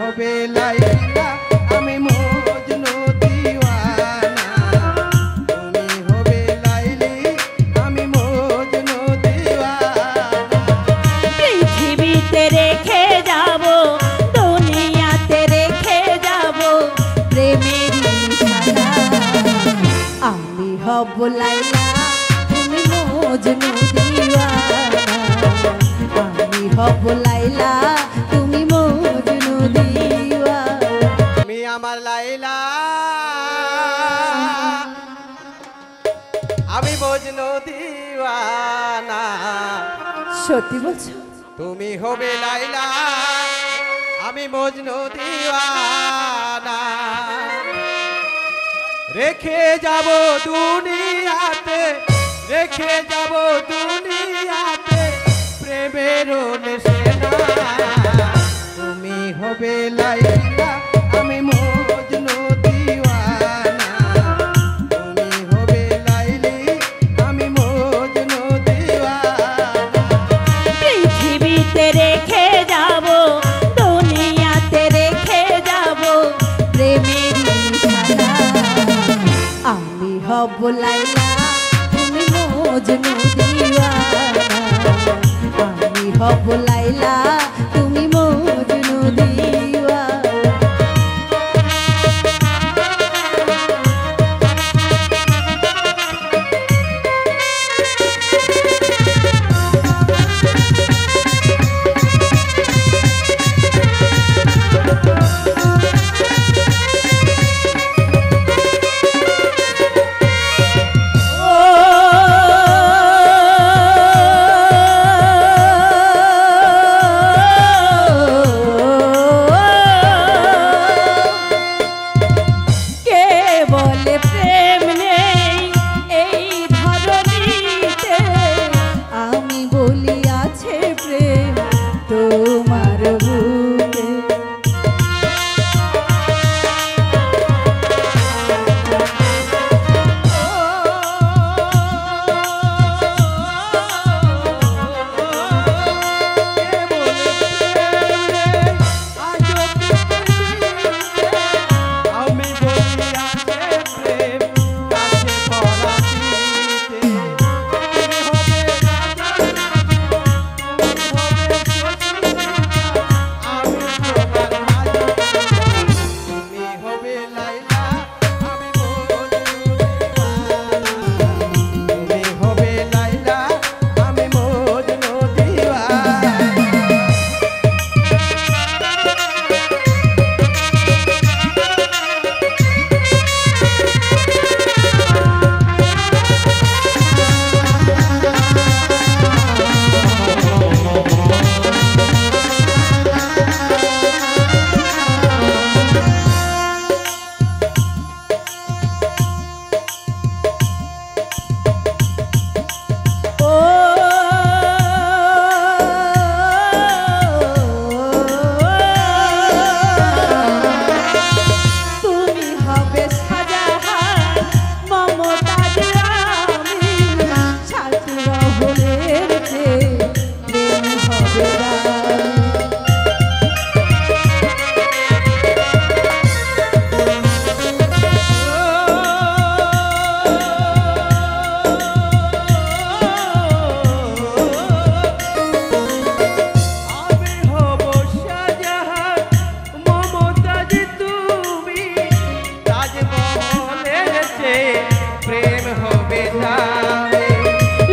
হবে লাইলা আমি মজনু দিওয়ানা তুমি হবে লাইলি আমি মজনু দিওয়ানা পৃথিবীতে রেখে যাব দুনিয়াতে রেখে যাব প্রেমের নিশানা আমি হব লাইলা তুমি মজনু দিওয়ানা আমি হব লাইলা তুমি মজনু দিওয়ানা তুমি আমার লাইলা আমি মজনু দিওয়ানা সত্যি বলছো তুমি হবে লাইলা আমি মজনু দিওয়ানা রেখে যাব দুনিয়াতে রেখে যাব দুনিয়াতে প্রেমের নেশা তুমি হবে লাইলা আমি মজনু দিওয়ানা তুমি হবে লাইলি আমি মজনু দিওয়ানা পৃথিবীতে রেখে যাব দুনিয়াতে রেখে যাব প্রেমের নিশানা আমি হব লাইলা তুমি মজনু দিওয়ানা আমি হব লাইলা তুমি মজনু দিওয়ানা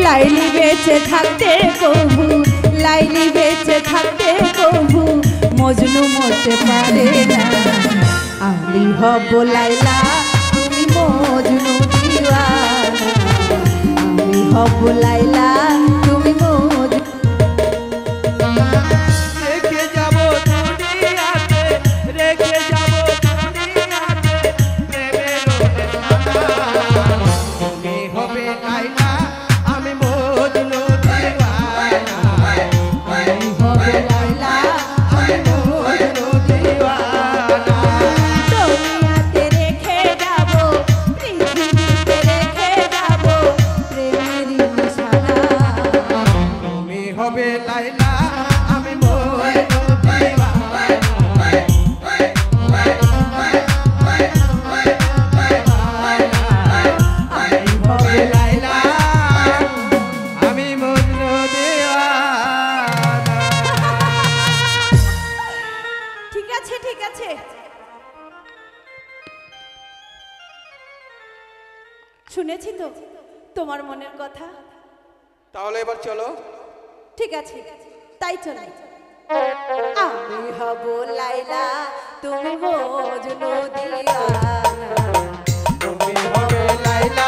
লাইলি বেঁচে থাকতে কবু লাইলি বেঁচে থাকতে কবু মজনু মরতে পারে না আমি হব লাইলা তুমি মজনু দিওয়ানা আমি হব লাইলা তুমি মজনু রেখে যাব দুনিয়াতে রেখে যাব দুনিয়াতে প্রেমের নেশা তুমি হবে লাইলা আমি মজনু দিওয়ানা আমি হব লাইলা আমি মজনু দিওয়ানা দুনিয়াতে রেখে যাব পৃথিবীতে রেখে যাব প্রেমের নিশানা তুমি হবে লাইলা আমি শুনেছি তো তোমার মনের কথা। তাহলে এবার চলো। ঠিক আছে, তাই চলো। আমি হব লাইলা, তুমি মজনু দিওয়ানা। তুমি হবে লাইলা